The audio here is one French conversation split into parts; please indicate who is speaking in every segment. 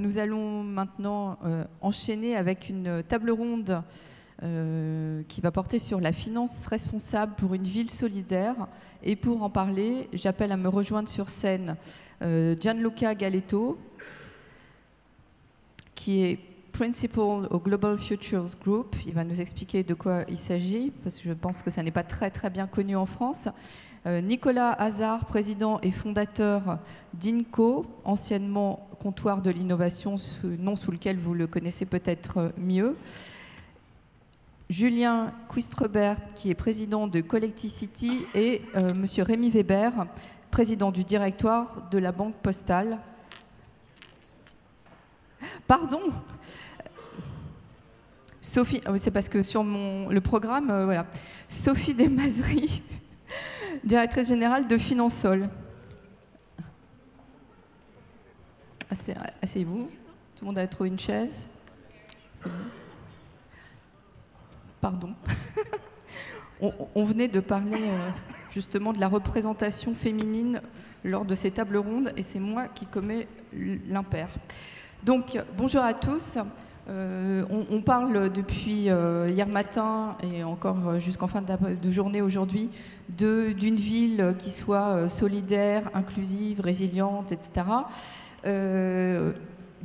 Speaker 1: nous allons maintenant enchaîner avec une table ronde qui va porter sur la finance responsable pour une ville solidaire. Et pour en parler, j'appelle à me rejoindre sur scène Gianluca Galetto, qui est Principal au Global Futures Group. Il va nous expliquer de quoi il s'agit, parce que je pense que ça n'est pas très bien connu en France. Nicolas Hazard, président et fondateur d'INCO, anciennement comptoir de l'innovation, nom sous lequel vous le connaissez peut-être mieux. Julien Quistrebert, qui est président de Collecticity, et monsieur Rémi Weber, président du directoire de la Banque Postale. Pardon, Sophie, c'est parce que sur le programme, voilà, Sophie Desmazeries, directrice générale de Finansol. Asseyez-vous. Tout le monde a trouvé une chaise. Pardon. On venait de parler justement de la représentation féminine lors de ces tables rondes et c'est moi qui commets l'impair. Donc, bonjour à tous. On parle depuis hier matin et encore jusqu'en fin de journée aujourd'hui d'une ville qui soit solidaire, inclusive, résiliente, etc.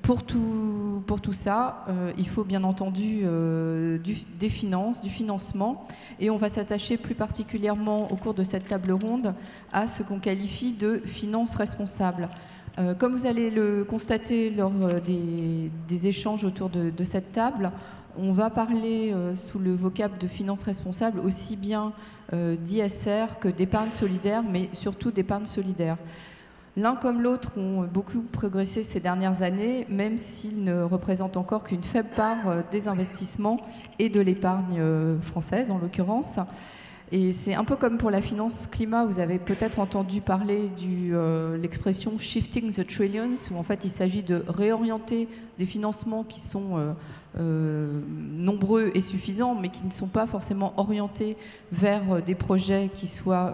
Speaker 1: Pour tout ça, il faut bien entendu des finances, du financement, et on va s'attacher plus particulièrement au cours de cette table ronde à ce qu'on qualifie de finances responsables. Comme vous allez le constater lors des échanges autour de cette table, on va parler sous le vocable de finances responsables aussi bien d'ISR que d'épargne solidaire, mais surtout d'épargne solidaire. L'un comme l'autre ont beaucoup progressé ces dernières années, même s'ils ne représentent encore qu'une faible part des investissements et de l'épargne française en l'occurrence. Et c'est un peu comme pour la finance climat, vous avez peut-être entendu parler de l'expression « shifting the trillions », où en fait il s'agit de réorienter des financements qui sont nombreux et suffisants, mais qui ne sont pas forcément orientés vers des projets qui soient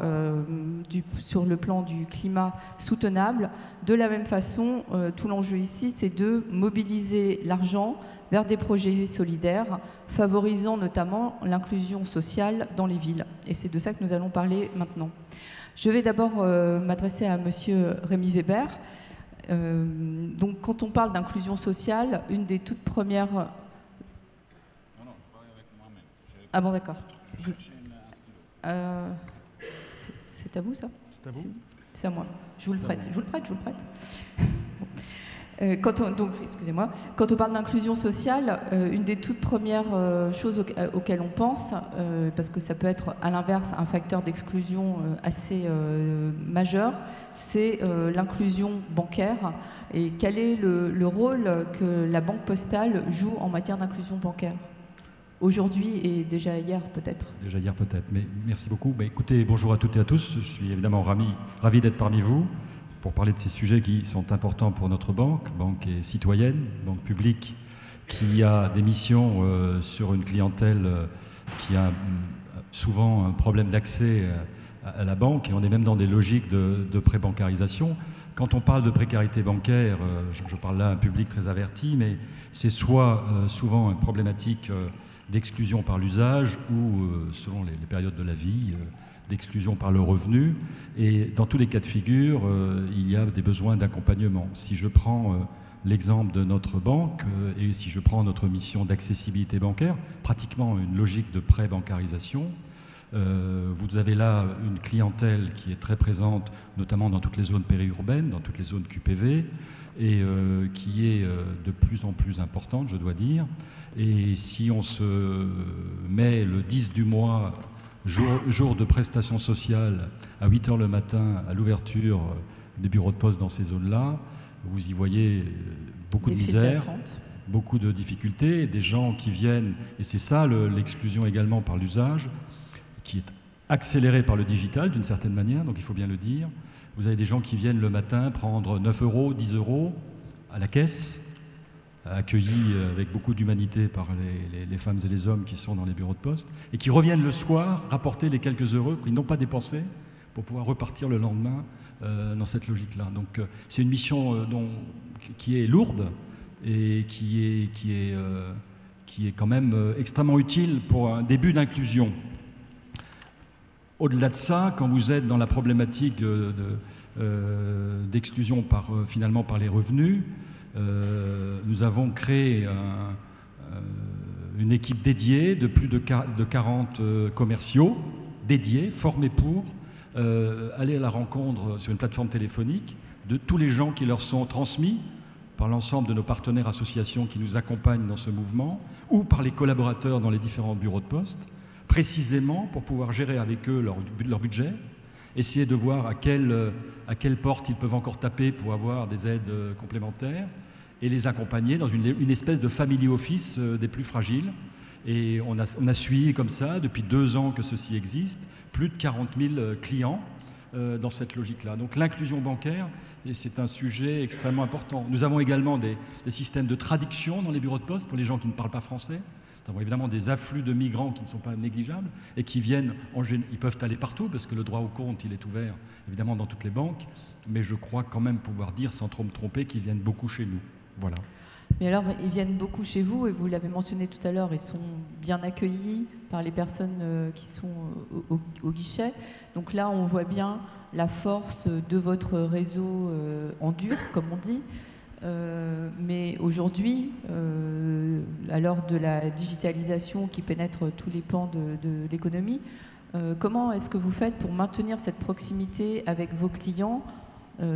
Speaker 1: sur le plan du climat soutenable. De la même façon, tout l'enjeu ici, c'est de mobiliser l'argent vers des projets solidaires, favorisant notamment l'inclusion sociale dans les villes. Et c'est de ça que nous allons parler maintenant. Je vais d'abord m'adresser à monsieur Rémi Weber. Donc, quand on parle d'inclusion sociale, une des toutes premières... Non, je parle avec moi-même. Ah bon, d'accord. C'est à vous, ça? C'est à vous? C'est à moi. Je vous le prête. Je vous le prête. Excusez-moi, quand on parle d'inclusion sociale, une des toutes premières choses auxquelles on pense, parce que ça peut être à l'inverse un facteur d'exclusion assez majeur, c'est l'inclusion bancaire. Et quel est le rôle que la Banque Postale joue en matière d'inclusion bancaire aujourd'hui et déjà hier peut-être?
Speaker 2: Déjà hier peut-être, mais merci beaucoup. Écoutez, bonjour à toutes et à tous, je suis évidemment ravi d'être parmi vous pour parler de ces sujets qui sont importants pour notre banque est citoyenne, banque publique, qui a des missions sur une clientèle qui a souvent un problème d'accès à la banque, et on est même dans des logiques de pré-bancarisation. Quand on parle de précarité bancaire, je parle là à un public très averti, mais c'est soit souvent une problématique d'exclusion par l'usage ou, selon les périodes de la vie, d'exclusion par le revenu, et dans tous les cas de figure, il y a des besoins d'accompagnement. Si je prends l'exemple de notre banque et si je prends notre mission d'accessibilité bancaire, pratiquement une logique de pré-bancarisation, vous avez là une clientèle qui est très présente, notamment dans toutes les zones périurbaines, dans toutes les zones QPV, et qui est de plus en plus importante, je dois dire. Et si on se met le 10 du mois, jour de prestations sociales, à 8 h le matin, à l'ouverture des bureaux de poste dans ces zones-là, vous y voyez beaucoup de misère, beaucoup de difficultés, des gens qui viennent, et c'est ça l'exclusion également par l'usage, qui est accélérée par le digital d'une certaine manière, donc il faut bien le dire. Vous avez des gens qui viennent le matin prendre 9 €, 10 € à la caisse, accueillis avec beaucoup d'humanité par les femmes et les hommes qui sont dans les bureaux de poste, et qui reviennent le soir rapporter les quelques euros qu'ils n'ont pas dépensés pour pouvoir repartir le lendemain dans cette logique-là. Donc c'est une mission qui est lourde, et qui est quand même extrêmement utile pour un début d'inclusion. Au-delà de ça, quand vous êtes dans la problématique d'exclusion finalement par les revenus, nous avons créé une équipe dédiée de plus de 40 commerciaux dédiés, formés pour aller à la rencontre sur une plateforme téléphonique de tous les gens qui leur sont transmis par l'ensemble de nos partenaires associations qui nous accompagnent dans ce mouvement ou par les collaborateurs dans les différents bureaux de poste, précisément pour pouvoir gérer avec eux leur budget, essayer de voir à quelle porte ils peuvent encore taper pour avoir des aides complémentaires et les accompagner dans une espèce de family office des plus fragiles. Et on a suivi comme ça, depuis 2 ans que ceci existe, plus de 40 000 clients dans cette logique-là. Donc l'inclusion bancaire, c'est un sujet extrêmement important. Nous avons également des systèmes de traduction dans les bureaux de poste pour les gens qui ne parlent pas français. Nous avons évidemment des afflux de migrants qui ne sont pas négligeables et qui viennent, ils peuvent aller partout parce que le droit au compte, il est ouvert évidemment dans toutes les banques, mais je crois quand même pouvoir dire sans trop me tromper qu'ils viennent beaucoup chez nous. Voilà.
Speaker 1: Mais alors, ils viennent beaucoup chez vous, et vous l'avez mentionné tout à l'heure, ils sont bien accueillis par les personnes qui sont au guichet. Donc là, on voit bien la force de votre réseau en dur, comme on dit. Mais aujourd'hui, à l'heure de la digitalisation qui pénètre tous les pans de l'économie, comment est-ce que vous faites pour maintenir cette proximité avec vos clients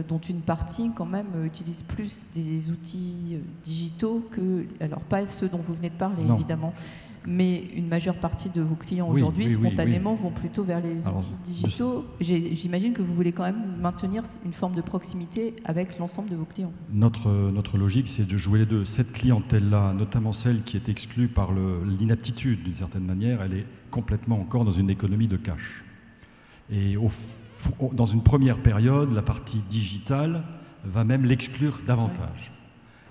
Speaker 1: dont une partie quand même utilise plus des outils digitaux que, alors pas ceux dont vous venez de parler évidemment, mais une majeure partie de vos clients aujourd'hui spontanément vont plutôt vers les outils digitaux. J'imagine que vous voulez quand même maintenir une forme de proximité avec l'ensemble de vos clients.
Speaker 2: Notre logique, c'est de jouer les deux. Cette clientèle-là, notamment celle qui est exclue par l'inaptitude d'une certaine manière, elle est complètement encore dans une économie de cash. Et dans une première période, la partie digitale va même l'exclure davantage.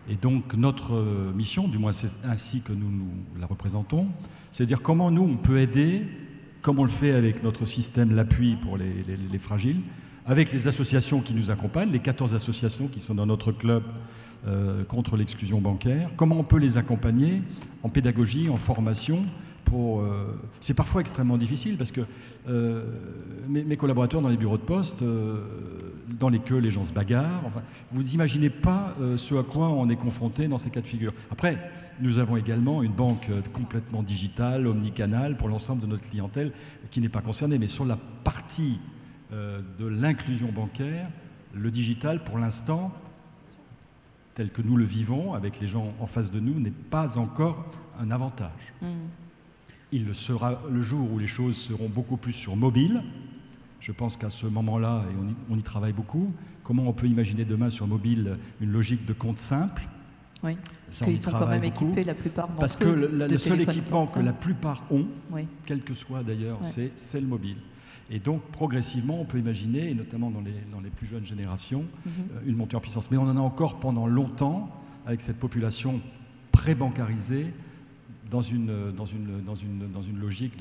Speaker 2: Et donc notre mission, du moins c'est ainsi que nous la représentons, c'est de dire comment nous on peut aider, comme on le fait avec notre système l'appui pour les fragiles, avec les associations qui nous accompagnent, les 14 associations qui sont dans notre club contre l'exclusion bancaire, comment on peut les accompagner en pédagogie, en formation. C'est parfois extrêmement difficile parce que mes collaborateurs dans les bureaux de poste, dans les queues, les gens se bagarrent. Enfin, vous n'imaginez pas ce à quoi on est confronté dans ces cas de figure. Après, nous avons également une banque complètement digitale, omnicanale, pour l'ensemble de notre clientèle qui n'est pas concernée. Mais sur la partie de l'inclusion bancaire, le digital, pour l'instant, tel que nous le vivons avec les gens en face de nous, n'est pas encore un avantage. Il le sera le jour où les choses seront beaucoup plus sur mobile. Je pense qu'à ce moment-là, et on y travaille beaucoup, comment on peut imaginer demain sur mobile une logique de compte simple.
Speaker 1: Oui, parce qu'ils sont quand même équipés, la plupart d'entre eux.
Speaker 2: Parce que le seul équipement que la plupart ont, quel que soit d'ailleurs, c'est le mobile. Et donc, progressivement, on peut imaginer, et notamment dans les plus jeunes générations, une montée en puissance. Mais on en a encore pendant longtemps, avec cette population pré-bancarisée, dans une logique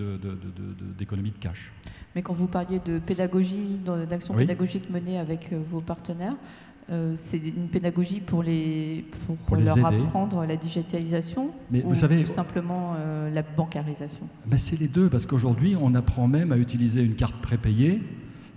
Speaker 2: d'économie de cash. Mais
Speaker 1: quand vous parliez de pédagogie, d'action pédagogique menée avec vos partenaires, c'est une pédagogie pour leur aider. Apprendre la digitalisation ou tout simplement la bancarisation?
Speaker 2: C'est les deux, parce qu'aujourd'hui, on apprend même à utiliser une carte prépayée.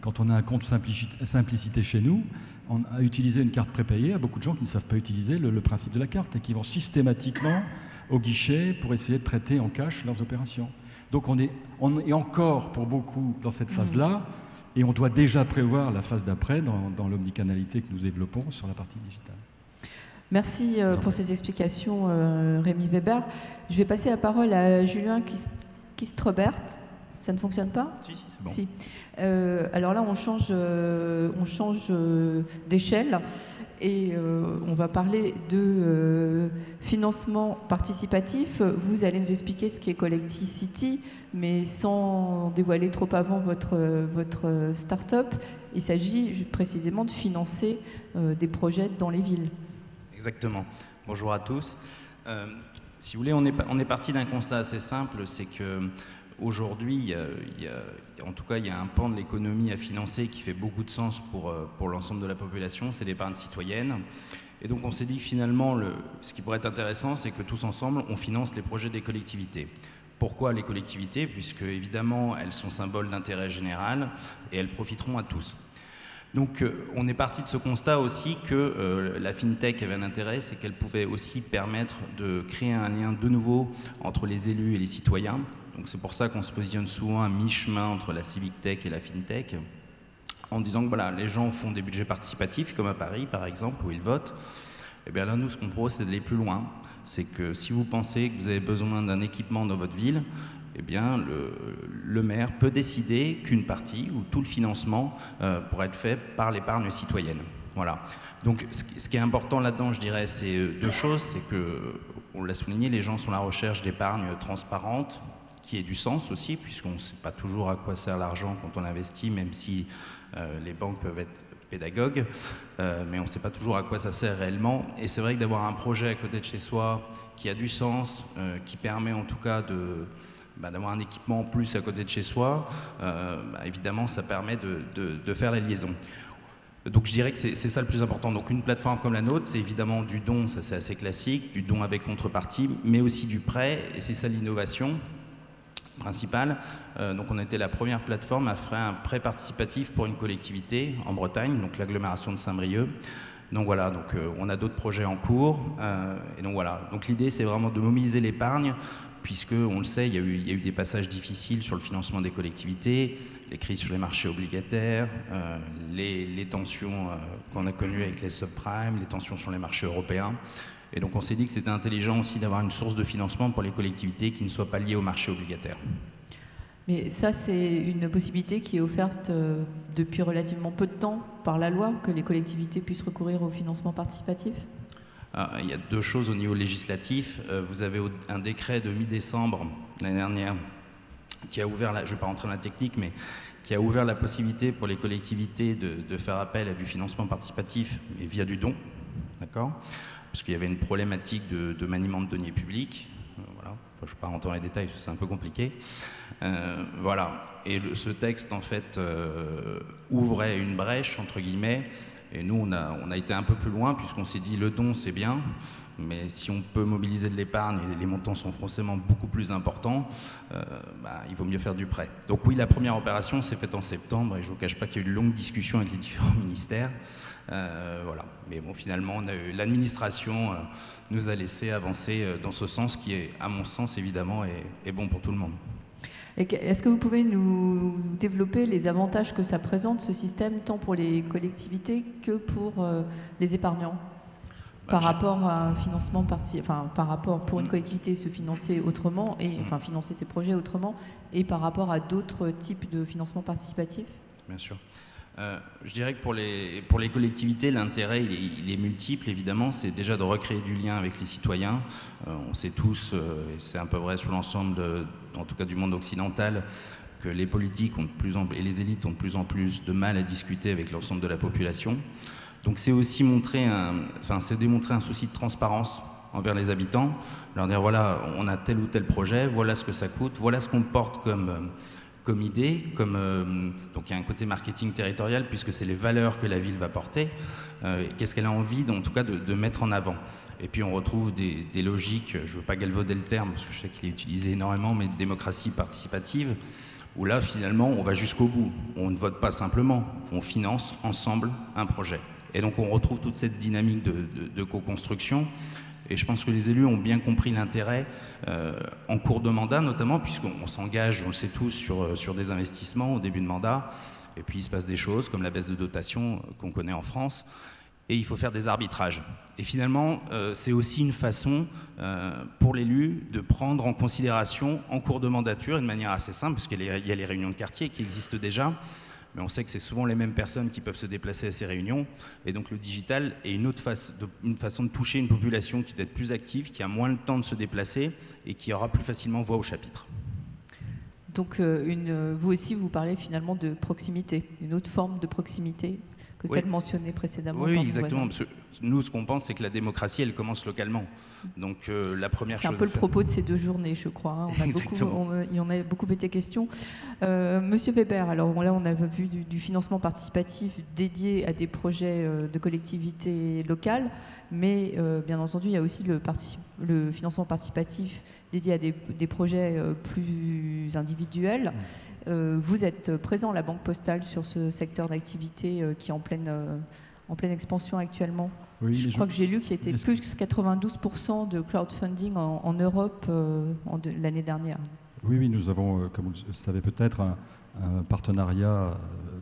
Speaker 2: Quand on a un compte simplicité chez nous, on a utilisé une carte prépayée à beaucoup de gens qui ne savent pas utiliser le principe de la carte et qui vont systématiquement au guichet pour essayer de traiter en cash leurs opérations. Donc on est encore pour beaucoup dans cette phase-là, et on doit déjà prévoir la phase d'après dans l'omnicanalité que nous développons sur la partie digitale.
Speaker 1: Merci pour ces explications, Rémi Weber. Je vais passer la parole à Julien Kistrebert. Ça ne fonctionne pas?
Speaker 3: Si, c'est bon.
Speaker 1: Si. Alors là, on change d'échelle et on va parler de financement participatif. Vous allez nous expliquer ce qu'est Collecticity, mais sans dévoiler trop avant votre start-up. Il s'agit précisément de financer des projets dans les villes.
Speaker 3: Exactement. Bonjour à tous. Si vous voulez, on est parti d'un constat assez simple, c'est que aujourd'hui, en tout cas, il y a un pan de l'économie à financer qui fait beaucoup de sens pour l'ensemble de la population, c'est l'épargne citoyenne. Et donc on s'est dit que finalement, ce qui pourrait être intéressant, c'est que tous ensemble, on finance les projets des collectivités. Pourquoi les collectivités? Puisque évidemment, elles sont symboles d'intérêt général et elles profiteront à tous. Donc on est parti de ce constat aussi que la FinTech avait un intérêt, c'est qu'elle pouvait aussi permettre de créer un lien de nouveau entre les élus et les citoyens. Donc c'est pour ça qu'on se positionne souvent à mi-chemin entre la Civic Tech et la FinTech, en disant que voilà, les gens font des budgets participatifs, comme à Paris par exemple, où ils votent. Et bien là, nous, ce qu'on propose, c'est d'aller plus loin. C'est que si vous pensez que vous avez besoin d'un équipement dans votre ville, eh bien, le maire peut décider qu'une partie ou tout le financement pourrait être fait par l'épargne citoyenne. Voilà. Donc, ce qui est important là-dedans, je dirais, c'est deux choses. C'est que, on l'a souligné, les gens sont à la recherche d'épargne transparente, qui ait du sens aussi, puisqu'on ne sait pas toujours à quoi sert l'argent quand on investit, même si les banques peuvent être pédagogues, mais on ne sait pas toujours à quoi ça sert réellement. Et c'est vrai que d'avoir un projet à côté de chez soi qui a du sens, qui permet en tout cas d'avoir un équipement en plus à côté de chez soi, évidemment ça permet de faire la liaison. Donc je dirais que c'est ça le plus important. Donc une plateforme comme la nôtre, c'est évidemment du don, ça c'est assez classique, du don avec contrepartie, mais aussi du prêt, et c'est ça l'innovation principale. Donc on a été la première plateforme à faire un prêt participatif pour une collectivité en Bretagne, donc l'agglomération de Saint-Brieuc. Donc voilà, donc on a d'autres projets en cours, et donc voilà. Donc l'idée c'est vraiment de mobiliser l'épargne, puisque on le sait, il y a eu des passages difficiles sur le financement des collectivités, les crises sur les marchés obligataires, les tensions qu'on a connues avec les subprimes, les tensions sur les marchés européens. Et donc on s'est dit que c'était intelligent aussi d'avoir une source de financement pour les collectivités qui ne soit pas liée au marché obligataire.
Speaker 1: Mais ça, c'est une possibilité qui est offerte depuis relativement peu de temps par la loi, que les collectivités puissent recourir au financement participatif?
Speaker 3: Il y a deux choses au niveau législatif. Vous avez un décret de mi-décembre l'année dernière qui a ouvert, je ne vais pas rentrer dans la technique, mais qui a ouvert la possibilité pour les collectivités de faire appel à du financement participatif mais via du don, d'accord ? Parce qu'il y avait une problématique de maniement de deniers publics. Voilà. Je ne vais pas rentrer dans les détails parce que c'est un peu compliqué. Voilà. Et ce texte, en fait, ouvrait une brèche, entre guillemets. Et nous, on a été un peu plus loin puisqu'on s'est dit le don, c'est bien. Mais si on peut mobiliser de l'épargne et les montants sont forcément beaucoup plus importants, il vaut mieux faire du prêt. Donc oui, la première opération s'est faite en septembre et je ne vous cache pas qu'il y a eu une longue discussion avec les différents ministères. Voilà. Mais bon, finalement, l'administration nous a laissé avancer dans ce sens qui est, à mon sens, évidemment, est bon pour tout le monde.
Speaker 1: Est-ce que vous pouvez nous développer les avantages que ça présente, ce système, tant pour les collectivités que pour les épargnants, par rapport à un financement par rapport pour une collectivité se financer autrement, financer ses projets autrement, et par rapport à d'autres types de financement participatif? Bien sûr.
Speaker 3: Je dirais que pour les collectivités, l'intérêt il est multiple, évidemment. C'est déjà de recréer du lien avec les citoyens. On sait tous, et c'est un peu vrai sur l'ensemble, en tout cas du monde occidental, que les politiques et les élites ont de plus en plus de mal à discuter avec l'ensemble de la population. Donc c'est aussi démontrer un souci de transparence envers les habitants, leur dire voilà, on a tel ou tel projet, voilà ce que ça coûte, voilà ce qu'on porte comme idée, donc il y a un côté marketing territorial puisque c'est les valeurs que la ville va porter, qu'est-ce qu'elle a envie en tout cas de mettre en avant. Et puis on retrouve des logiques, je ne veux pas galvauder le terme parce que je sais qu'il est utilisé énormément, mais de démocratie participative, où là finalement on va jusqu'au bout, on ne vote pas simplement, on finance ensemble un projet. Et donc on retrouve toute cette dynamique de co-construction. Et je pense que les élus ont bien compris l'intérêt en cours de mandat, notamment puisqu'on s'engage, on le sait tous, sur des investissements au début de mandat. Et puis il se passe des choses comme la baisse de dotation qu'on connaît en France. Et il faut faire des arbitrages. Et finalement, c'est aussi une façon pour l'élu de prendre en considération en cours de mandature, de manière assez simple, parce qu'il y a les réunions de quartier qui existent déjà. Mais on sait que c'est souvent les mêmes personnes qui peuvent se déplacer à ces réunions. Et donc le digital est une façon de toucher une population qui doit être plus active, qui a moins le temps de se déplacer et qui aura plus facilement voix au chapitre.
Speaker 1: Donc vous aussi, vous parlez finalement de proximité, une autre forme de proximité que celle mentionnée précédemment.
Speaker 3: Oui, exactement. Parce que nous, ce qu'on pense, c'est que la démocratie, elle commence localement. Donc, la première chose.
Speaker 1: C'est un peu le propos de ces 2 journées, je crois. Il y en a beaucoup été question. Monsieur Weber, alors là, on a vu du financement participatif dédié à des projets de collectivités locales, mais bien entendu, il y a aussi le financement participatif dédié à des projets plus individuels. Vous êtes présent à la Banque Postale sur ce secteur d'activité qui est en pleine expansion actuellement.
Speaker 2: Oui,
Speaker 1: je crois que j'ai lu qu'il y était plus 92% de crowdfunding en Europe l'année dernière.
Speaker 2: Oui, nous avons, comme vous le savez peut-être, un partenariat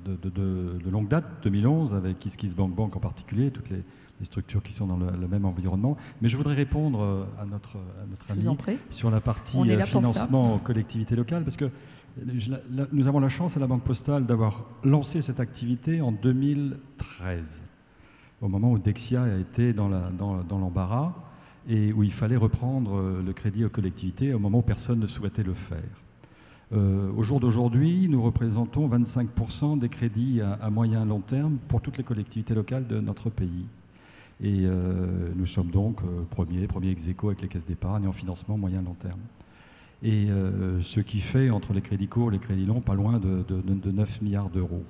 Speaker 2: de longue date, 2011, avec KissKissBankBank en particulier, toutes les structures qui sont dans le même environnement. Mais je voudrais répondre à notre ami sur la partie financement aux collectivités locales, parce que nous avons la chance à la Banque Postale d'avoir lancé cette activité en 2013, au moment où Dexia a été dans l'embarras et où il fallait reprendre le crédit aux collectivités au moment où personne ne souhaitait le faire. Au jour d'aujourd'hui, nous représentons 25% des crédits à moyen long terme pour toutes les collectivités locales de notre pays. Et nous sommes donc premier ex-aequo avec les caisses d'épargne en financement moyen long terme. Et ce qui fait, entre les crédits courts et les crédits longs, pas loin de 9 milliards d'euros.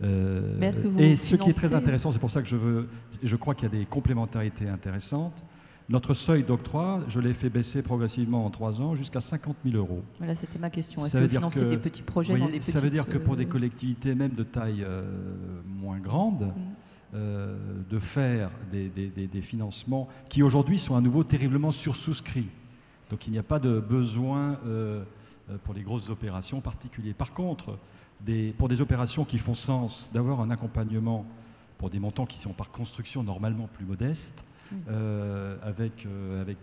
Speaker 2: Et ce qui est très intéressant, c'est pour ça que je crois qu'il y a des complémentarités intéressantes. Notre seuil d'octroi, je l'ai fait baisser progressivement en 3 ans jusqu'à 50 000 euros.
Speaker 1: Voilà, c'était ma question. Est-ce que vous financez des petits projets dans des petites...
Speaker 2: Ça veut dire que pour des collectivités même de taille moins grande, de faire des financements qui aujourd'hui sont à nouveau terriblement sursouscrits. Donc il n'y a pas de besoin pour les grosses opérations particulières. Par contre, pour des opérations qui font sens, d'avoir un accompagnement pour des montants qui sont par construction normalement plus modestes, avec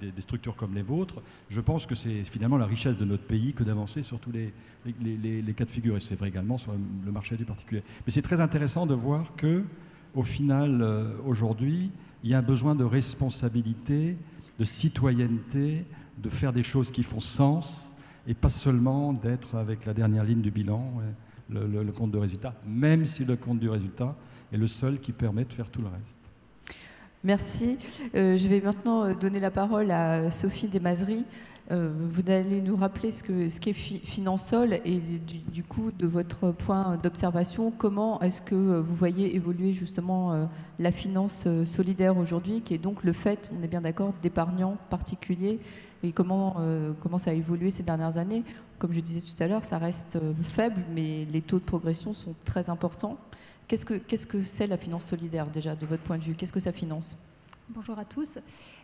Speaker 2: des structures comme les vôtres, je pense que c'est finalement la richesse de notre pays que d'avancer sur tous les cas de figure. Et c'est vrai également sur le marché du particulier. Mais c'est très intéressant de voir que, au final, aujourd'hui, il y a un besoin de responsabilité, de citoyenneté, de faire des choses qui font sens et pas seulement d'être avec la dernière ligne du bilan, le compte de résultat, même si le compte du résultat est le seul qui permet de faire tout le reste.
Speaker 1: Merci. Je vais maintenant donner la parole à Sophie Desmazeries. Vous allez nous rappeler ce qu'est Finansol et du coup, de votre point d'observation, comment est-ce que vous voyez évoluer justement la finance solidaire aujourd'hui, qui est donc le fait, on est bien d'accord, d'épargnants particuliers, et comment ça a évolué ces dernières années. Comme je disais tout à l'heure, ça reste faible, mais les taux de progression sont très importants. Qu'est-ce que c'est la finance solidaire déjà, de votre point de vue? Qu'est-ce que ça finance?
Speaker 4: Bonjour à tous.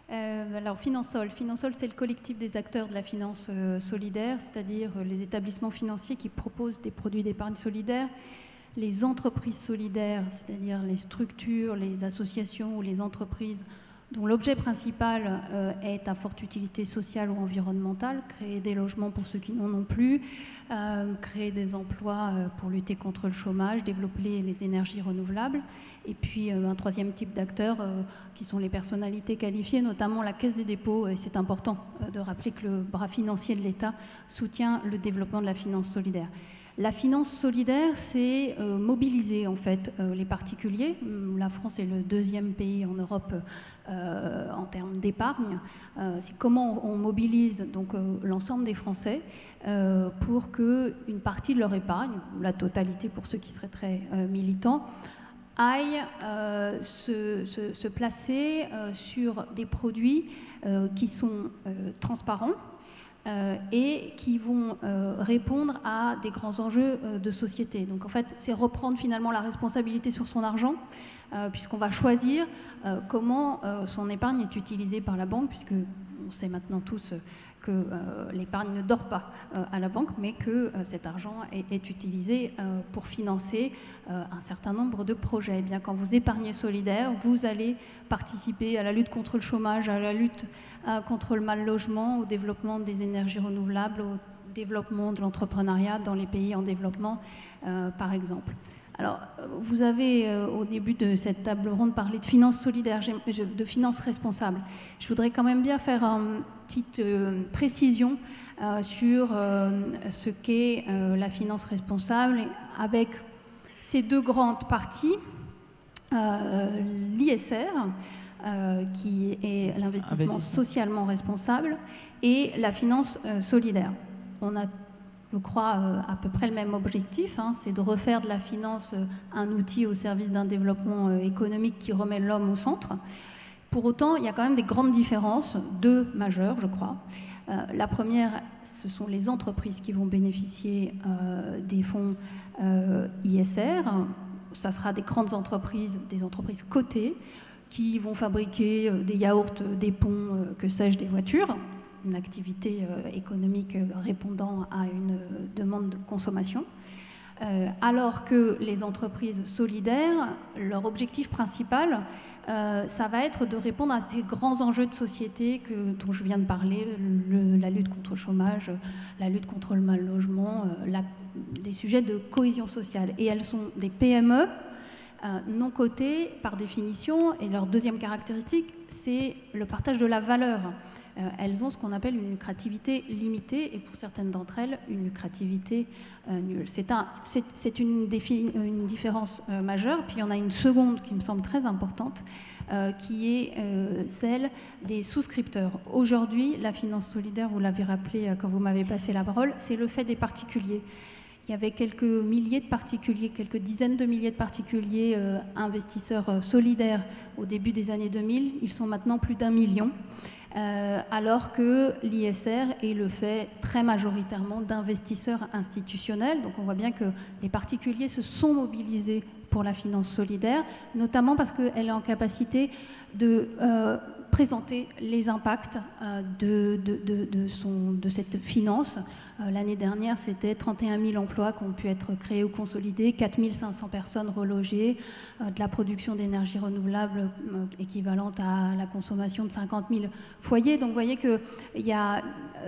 Speaker 4: Alors Finansol, c'est le collectif des acteurs de la finance solidaire, c'est-à-dire les établissements financiers qui proposent des produits d'épargne solidaire, les entreprises solidaires, c'est-à-dire les structures, les associations ou les entreprises dont l'objet principal est à forte utilité sociale ou environnementale, créer des logements pour ceux qui n'en ont plus, créer des emplois pour lutter contre le chômage, développer les énergies renouvelables. Et puis un troisième type d'acteurs qui sont les personnalités qualifiées, notamment la Caisse des dépôts. Et c'est important de rappeler que le bras financier de l'État soutient le développement de la finance solidaire. La finance solidaire, c'est mobiliser en fait les particuliers. La France est le 2e pays en Europe en termes d'épargne. C'est comment on mobilise donc l'ensemble des Français pour qu'une partie de leur épargne, ou la totalité pour ceux qui seraient très militants, aille se placer sur des produits qui sont transparents, et qui vont répondre à des grands enjeux de société. Donc en fait, c'est reprendre finalement la responsabilité sur son argent, puisqu'on va choisir comment son épargne est utilisée par la banque, puisque on sait maintenant tous que l'épargne ne dort pas à la banque, mais que cet argent est utilisé pour financer un certain nombre de projets. Et bien, quand vous épargnez solidaire, vous allez participer à la lutte contre le chômage, à la lutte contre le mal logement, au développement des énergies renouvelables, au développement de l'entrepreneuriat dans les pays en développement, par exemple. Alors, vous avez, au début de cette table ronde, parlé de finance solidaire, de finance responsable. Je voudrais quand même bien faire une petite précision sur ce qu'est la finance responsable, avec ces 2 grandes parties. l'ISR, qui est l'investissement socialement responsable, et la finance solidaire. On a, je crois, à peu près le même objectif, c'est de refaire de la finance un outil au service d'un développement économique qui remet l'homme au centre. Pour autant, il y a quand même des grandes différences, deux majeures, je crois. La première, ce sont les entreprises qui vont bénéficier des fonds ISR. Ça sera des grandes entreprises, des entreprises cotées, qui vont fabriquer des yaourts, des ponts, que sais-je, des voitures, une activité économique répondant à une demande de consommation. Alors que les entreprises solidaires, leur objectif principal, ça va être de répondre à ces grands enjeux de société dont je viens de parler, la lutte contre le chômage, la lutte contre le mal logement, des sujets de cohésion sociale. Et elles sont des PME non cotées par définition, et leur deuxième caractéristique, c'est le partage de la valeur. Elles ont ce qu'on appelle une lucrativité limitée, et pour certaines d'entre elles, une lucrativité nulle. C'est une différence majeure. Puis il y en a une seconde qui me semble très importante, qui est celle des souscripteurs. Aujourd'hui, la finance solidaire, vous l'avez rappelé quand vous m'avez passé la parole, c'est le fait des particuliers. Il y avait quelques milliers de particuliers, quelques dizaines de milliers de particuliers investisseurs solidaires au début des années 2000. Ils sont maintenant plus d'1 million. Alors que l'ISR est le fait très majoritairement d'investisseurs institutionnels. Donc on voit bien que les particuliers se sont mobilisés pour la finance solidaire, notamment parce qu'elle est en capacité de présenter les impacts de cette finance. L'année dernière, c'était 31 000 emplois qui ont pu être créés ou consolidés, 4 500 personnes relogées, de la production d'énergie renouvelable équivalente à la consommation de 50 000 foyers. Donc vous voyez qu'il y a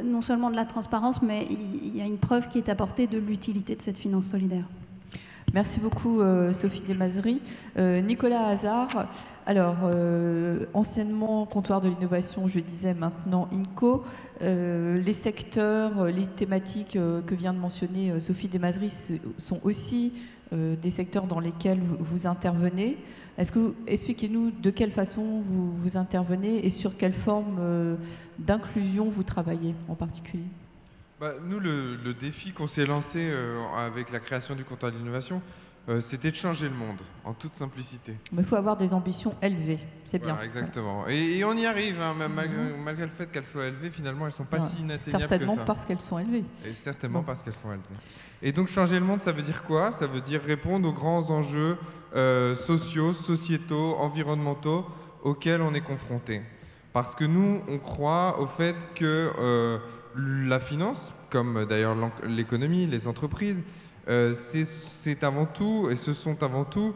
Speaker 4: non seulement de la transparence, mais il y a une preuve qui est apportée de l'utilité de cette finance solidaire.
Speaker 1: Merci beaucoup Sophie Desmazeries. Nicolas Hazard, alors anciennement comptoir de l'innovation, je disais maintenant INCO, les secteurs, les thématiques que vient de mentionner Sophie Desmazeries sont aussi des secteurs dans lesquels vous intervenez. Expliquez-nous de quelle façon vous intervenez et sur quelle forme d'inclusion vous travaillez en particulier.
Speaker 5: Nous, le défi qu'on s'est lancé avec la création du comptoir de l'innovation, c'était de changer le monde, en toute simplicité.
Speaker 1: Mais il faut avoir des ambitions élevées, c'est bien.
Speaker 5: Voilà, exactement. Et on y arrive, malgré le fait qu'elles soient élevées, finalement, elles ne sont pas si inatteignables que ça.
Speaker 1: Certainement parce qu'elles sont élevées.
Speaker 5: Et certainement parce qu'elles sont élevées. Et donc, changer le monde, ça veut dire quoi? Ça veut dire répondre aux grands enjeux sociaux, sociétaux, environnementaux auxquels on est confronté. Parce que nous, on croit au fait que la finance, comme d'ailleurs l'économie, les entreprises, c'est avant tout, et ce sont avant tout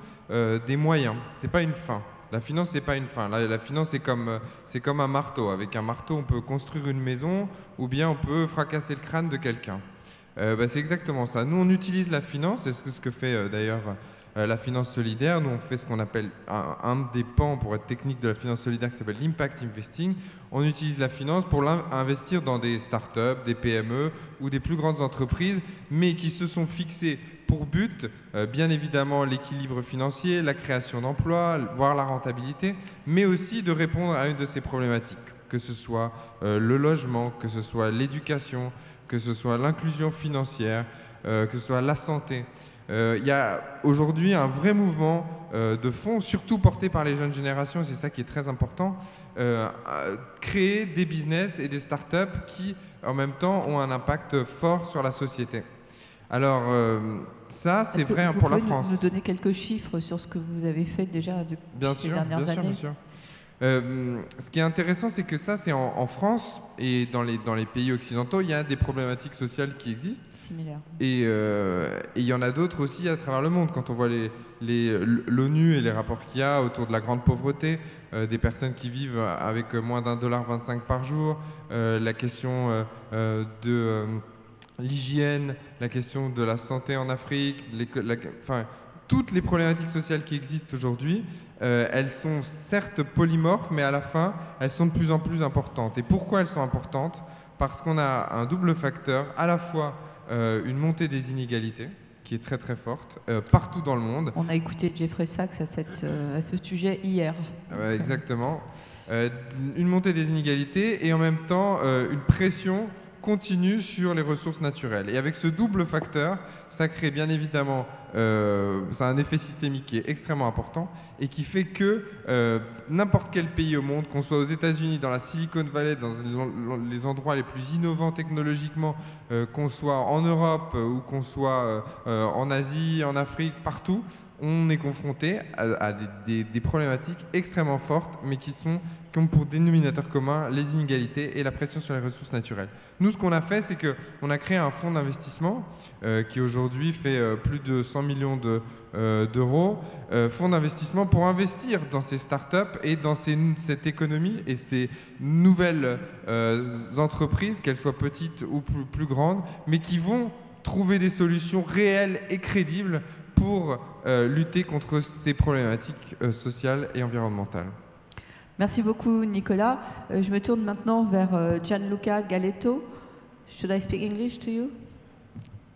Speaker 5: des moyens. C'est pas une fin. La finance, c'est pas une fin. La finance, c'est comme un marteau. Avec un marteau, on peut construire une maison, ou bien on peut fracasser le crâne de quelqu'un. C'est exactement ça. Nous, on utilise la finance, c'est ce que fait d'ailleurs la finance solidaire. Nous, on fait ce qu'on appelle un des pans, pour être technique, de la finance solidaire qui s'appelle l'impact investing. On utilise la finance pour investir dans des startups, des PME ou des plus grandes entreprises, mais qui se sont fixées pour but, bien évidemment, l'équilibre financier, la création d'emplois, voire la rentabilité, mais aussi de répondre à une de ces problématiques, que ce soit le logement, que ce soit l'éducation, que ce soit l'inclusion financière, que ce soit la santé. Il y a aujourd'hui un vrai mouvement de fond, surtout porté par les jeunes générations, et c'est ça qui est très important, créer des business et des startups qui, en même temps, ont un impact fort sur la société. Alors, ça, c'est vrai pour la France.
Speaker 1: Vous pouvez nous donner quelques chiffres sur ce que vous avez fait déjà depuis ces dernières années? Bien sûr.
Speaker 5: Ce qui est intéressant, c'est que ça, c'est en France et dans les pays occidentaux, il y a des problématiques sociales qui existent.
Speaker 1: Similaires.
Speaker 5: Et il y en a d'autres aussi à travers le monde. Quand on voit l'ONU et les rapports qu'il y a autour de la grande pauvreté, des personnes qui vivent avec moins d'1,25 $ par jour, la question de l'hygiène, la question de la santé en Afrique, toutes les problématiques sociales qui existent aujourd'hui, elles sont certes polymorphes, mais à la fin, elles sont de plus en plus importantes. Et pourquoi elles sont importantes? Parce qu'on a un double facteur, à la fois une montée des inégalités, qui est très très forte partout dans le monde.
Speaker 1: On a écouté Jeffrey Sachs à ce sujet hier.
Speaker 5: Exactement. Une montée des inégalités et en même temps une pression continue sur les ressources naturelles. Et avec ce double facteur, ça crée bien évidemment ça a un effet systémique qui est extrêmement important et qui fait que n'importe quel pays au monde, qu'on soit aux États-Unis, dans la Silicon Valley, dans les endroits les plus innovants technologiquement, qu'on soit en Europe ou qu'on soit en Asie, en Afrique, partout, on est confronté à des problématiques extrêmement fortes, mais qui ont pour dénominateur commun les inégalités et la pression sur les ressources naturelles. Nous, ce qu'on a fait, c'est qu'on a créé un fonds d'investissement qui aujourd'hui fait plus de 100 millions d'euros, fonds d'investissement pour investir dans ces startups et dans cette économie et ces nouvelles entreprises, qu'elles soient petites ou plus grandes, mais qui vont trouver des solutions réelles et crédibles pour lutter contre ces problématiques sociales et environnementales.
Speaker 1: Merci beaucoup, Nicolas. Je me tourne maintenant vers Gianluca Galetto. Should I speak English to you?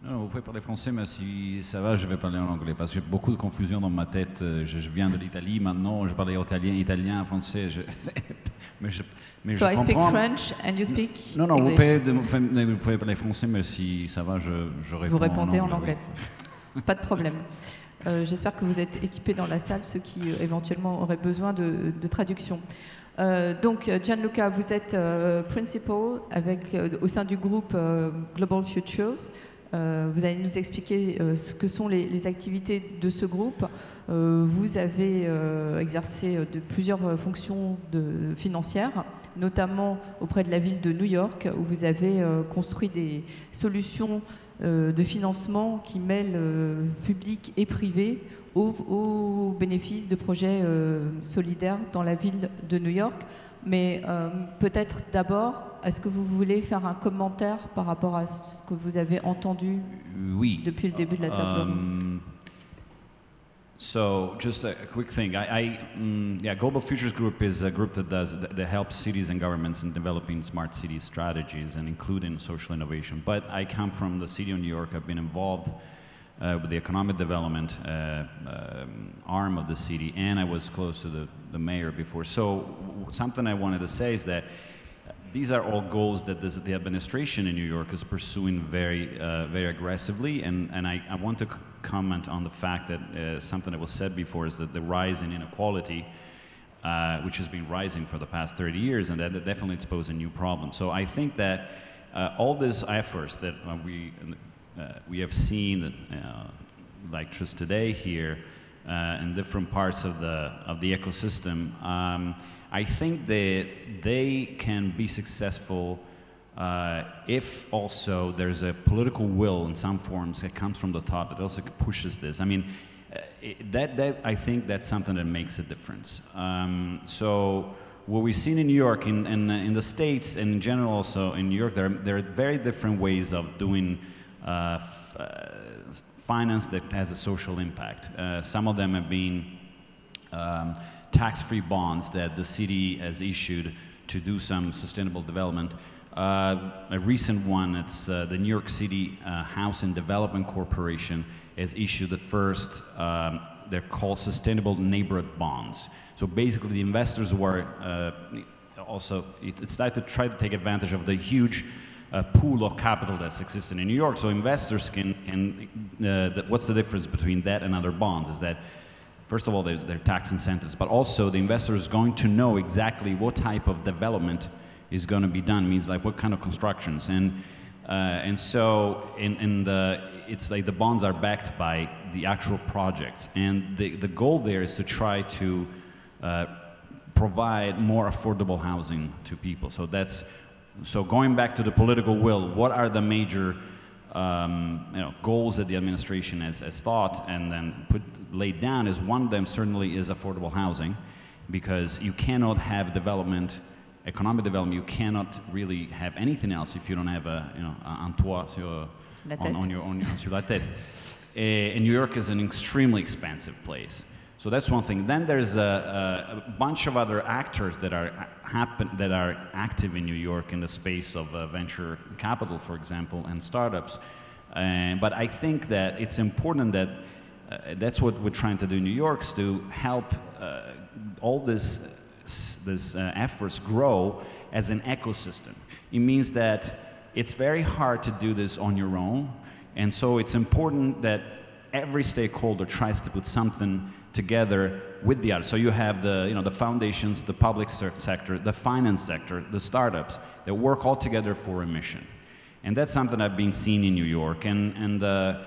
Speaker 6: Non, vous pouvez parler français, mais si ça va, je vais parler en anglais, parce que j'ai beaucoup de confusion dans ma tête. Je viens de l'Italie maintenant, je parle italien, français. Mais je
Speaker 1: so I speak
Speaker 6: comprends.
Speaker 1: French and you speak
Speaker 6: Non,
Speaker 1: English.
Speaker 6: vous pouvez parler français, mais si ça va, je réponds.
Speaker 1: Vous répondez en
Speaker 6: anglais.
Speaker 1: anglais. Pas de problème. J'espère que vous êtes équipés dans la salle, ceux qui éventuellement auraient besoin de traduction. Donc, Gianluca, vous êtes principal au sein du groupe Global Futures. Vous allez nous expliquer ce que sont les activités de ce groupe. Vous avez exercé plusieurs fonctions financières, notamment auprès de la ville de New York, où vous avez construit des solutions de financement qui mêlent public et privé au bénéfice de projets solidaires dans la ville de New York. Mais peut-être d'abord, est-ce que vous voulez faire un commentaire par rapport à ce que vous avez entendu depuis le début de la table?
Speaker 6: So, just a quick thing. Global Futures Group is a group that helps cities and governments in developing smart city strategies and including social innovation. But I come from the city of New York. I've been involved with the economic development arm of the city, and I was close to the mayor before. So, something I wanted to say is that these are all goals that the administration in New York is pursuing very aggressively, and I want to comment on the fact that something that was said before is that the rise in inequality, which has been rising for the past 30 years, and that definitely exposes a new problem. So I think that all these efforts that we have seen, like just today here, in different parts of the ecosystem, I think that they can be successful if also there's a political will in some forms that comes from the top that also pushes this. I mean, I think that's something that makes a difference. So what we've seen in New York, in the States, and in general also in New York, there are very different ways of doing finance that has a social impact. Some of them have been tax-free bonds that the city has issued to do some sustainable development. A recent one, it's the New York City Housing Development Corporation has issued the first, they're called sustainable neighborhood bonds. So basically the investors were also, it's like to try to take advantage of the huge pool of capital that's existing in New York. So investors what's the difference between that and other bonds is that first of all, they're tax incentives, but also the investor is going to know exactly what type of development is going to be done, means like what kind of constructions. And so it's like the bonds are backed by the actual projects. And the goal there is to try to provide more affordable housing to people. So going back to the political will, what are the major goals that the administration has thought and then laid down is one of them certainly is affordable housing, because you cannot have economic development, you cannot really have anything else if you don't have un toit sur la tête. And New York is an extremely expensive place. So that's one thing. Then there's a bunch of other actors that are active in New York in the space of venture capital, for example, and startups. But I think that it's important that that's what we're trying to do in New York, is to help all these efforts grow as an ecosystem. It means that it's very hard to do this on your own, and so it's important that every stakeholder tries to put something together with the other. So you have the foundations, the public sector, the finance sector, the startups that work all together for a mission. And that's something I've been seeing in New York. And there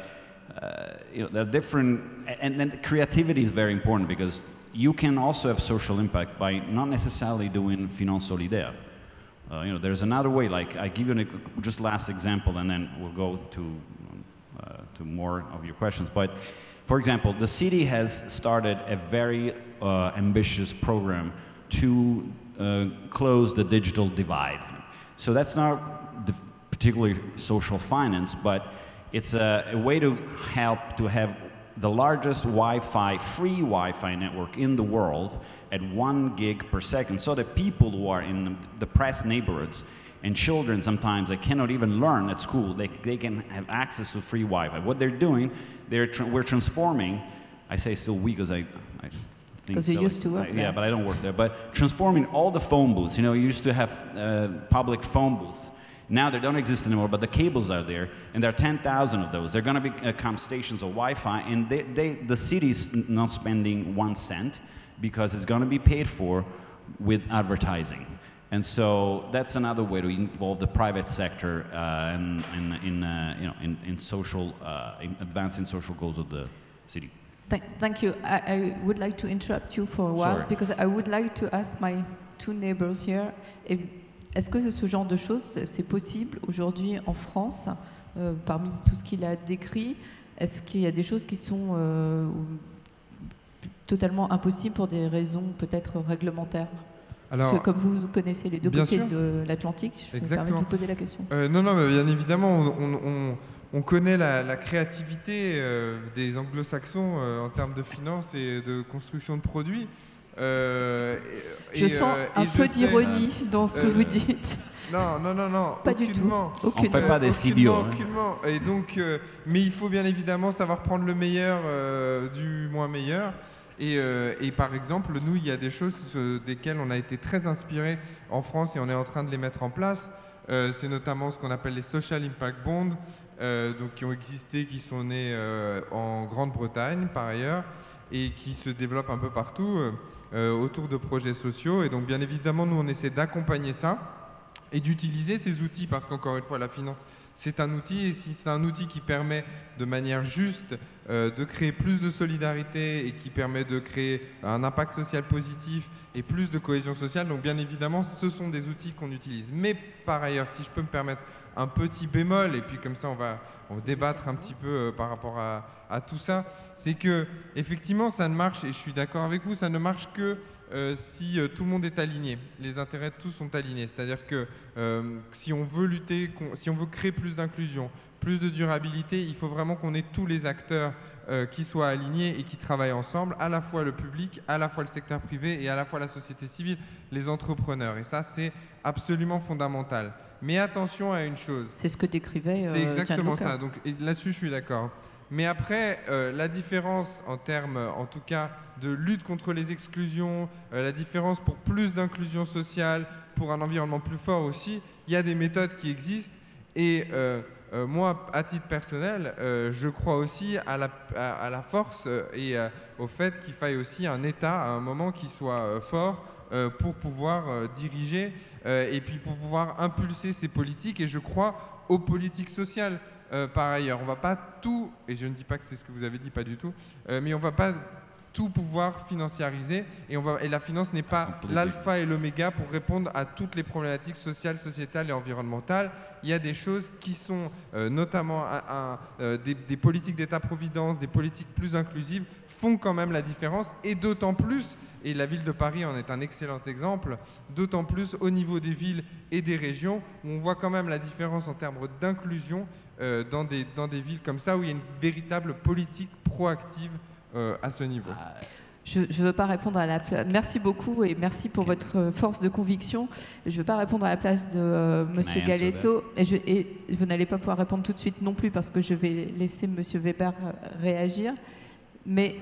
Speaker 6: are different, and then creativity is very important, because you can also have social impact by not necessarily doing finance solidaire. There's another way. Like, I give you just last example, and then we'll go to more of your questions. But for example, the city has started a very ambitious program to close the digital divide. So that's not particularly social finance, but it's a way to help to have the largest free Wi-Fi network in the world at 1 gig per second, so that people who are in depressed neighborhoods and children sometimes that cannot even learn at school, they can have access to free Wi-Fi. What they're doing, we're transforming, I say still we because I think
Speaker 1: because you used to work there.
Speaker 6: Yeah, but I don't work there. But transforming all the phone booths, you used to have public phone booths. Now they don't exist anymore, but the cables are there, and there are 10,000 of those. They're going to become stations of Wi-Fi, and the city's not spending 1 cent, because it's going to be paid for with advertising. And so that's another way to involve the private sector in social, in advancing social goals of the city.
Speaker 1: Thank you. I would like to interrupt you for a while.
Speaker 6: Sorry.
Speaker 1: Because I would like to ask my two neighbors here, est-ce que ce genre de choses, c'est possible aujourd'hui en France, parmi tout ce qu'il a décrit? Est-ce qu'il y a des choses qui sont totalement impossibles pour des raisons peut-être réglementaires? Alors, parce que comme vous connaissez les deux côtés de l'Atlantique, je me permets de vous poser la question.
Speaker 5: Non, mais bien évidemment, on connaît la créativité des anglo-saxons en termes de finance et de construction de produits.
Speaker 1: Je sens un peu d'ironie dans ce que vous dites.
Speaker 5: Non,
Speaker 1: pas du tout.
Speaker 6: On ne fait pas des idiots.
Speaker 5: Aucunement. Et donc, mais il faut bien évidemment savoir prendre le meilleur du moins meilleur. Et par exemple, nous, il y a des choses desquelles on a été très inspiré en France et on est en train de les mettre en place. C'est notamment ce qu'on appelle les Social Impact Bonds, donc qui ont existé, qui sont nés en Grande-Bretagne par ailleurs, et qui se développent un peu partout autour de projets sociaux. Et donc, bien évidemment, nous, on essaie d'accompagner ça et d'utiliser ces outils, parce qu'encore une fois, la finance, c'est un outil, et si c'est un outil qui permet de manière juste de créer plus de solidarité et qui permet de créer un impact social positif et plus de cohésion sociale, donc bien évidemment, ce sont des outils qu'on utilise. Mais par ailleurs, si je peux me permettre un petit bémol, et puis comme ça on va débattre un petit peu par rapport à tout ça, c'est que effectivement ça ne marche, et je suis d'accord avec vous, ça ne marche que si tout le monde est aligné, les intérêts de tous sont alignés. C'est-à-dire que si on veut lutter, si on veut créer plus d'inclusion, plus de durabilité, il faut vraiment qu'on ait tous les acteurs qui soient alignés et qui travaillent ensemble, à la fois le public, à la fois le secteur privé et à la fois la société civile, les entrepreneurs. Et ça, c'est absolument fondamental. Mais attention à une chose.
Speaker 1: C'est ce que décrivait
Speaker 5: C'est exactement ça. Donc là-dessus, je suis d'accord. Mais après, la différence en termes, en tout cas, de lutte contre les exclusions, la différence pour plus d'inclusion sociale, pour un environnement plus fort aussi, il y a des méthodes qui existent. Et moi, à titre personnel, je crois aussi à la force et au fait qu'il faille aussi un État, à un moment, qui soit fort pour pouvoir diriger et puis pour pouvoir impulser ces politiques. Et je crois aux politiques sociales. Par ailleurs, on ne va pas tout, et je ne dis pas que c'est ce que vous avez dit, pas du tout, mais on ne va pas tout pouvoir financiariser, et la finance n'est pas l'alpha et l'oméga pour répondre à toutes les problématiques sociales, sociétales et environnementales. Il y a des choses qui sont notamment des politiques d'État-providence, des politiques plus inclusives, font quand même la différence, et d'autant plus, et la ville de Paris en est un excellent exemple, d'autant plus au niveau des villes et des régions, où on voit quand même la différence en termes d'inclusion dans des villes comme ça, où il y a une véritable politique proactive à ce niveau.
Speaker 1: Je ne veux pas répondre à la place. Merci beaucoup et merci pour votre force de conviction. Je ne veux pas répondre à la place de Monsieur Galetto et vous n'allez pas pouvoir répondre tout de suite non plus parce que je vais laisser Monsieur Weber réagir. Mais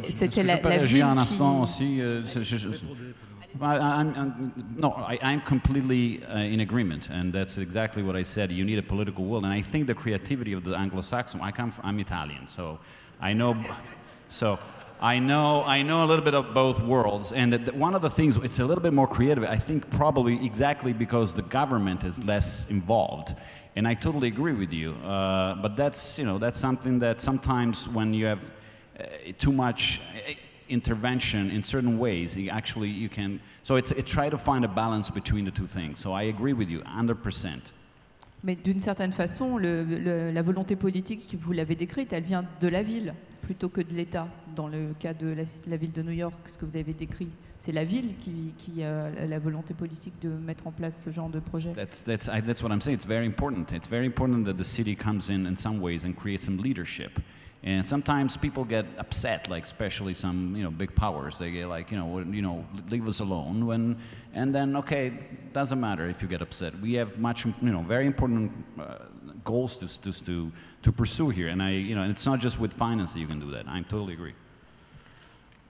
Speaker 1: c'était la ville
Speaker 6: un
Speaker 1: qui...
Speaker 6: instant aussi. I'm completely in agreement, and that's exactly what I said. You need a political will, and I think the creativity of the Anglo-Saxon. I'm Italian, so I know. So I know a little bit of both worlds, and one of the things, it's a little bit more creative. I think probably exactly because the government is less involved, and I totally agree with you. But that's something that sometimes when you have too much intervention in certain ways, you can. So it's try to find a balance between the two things. So I agree with you 100%.
Speaker 1: Mais d'une certaine façon, la volonté politique, vous l'avez décrite, elle vient de la ville plutôt que de l'État. Dans le cas de la ville de New York, ce que vous avez décrit, c'est la ville qui a la volonté politique de mettre en place ce genre de projet.
Speaker 6: That's what I'm saying. It's very important. It's very important that the city comes in some ways and creates some leadership. And sometimes people get upset, like especially some big powers. They get like leave us alone. And then okay, doesn't matter if you get upset. We have much very important goals to pursue here. And and it's not just with finance that you can do that. I totally agree.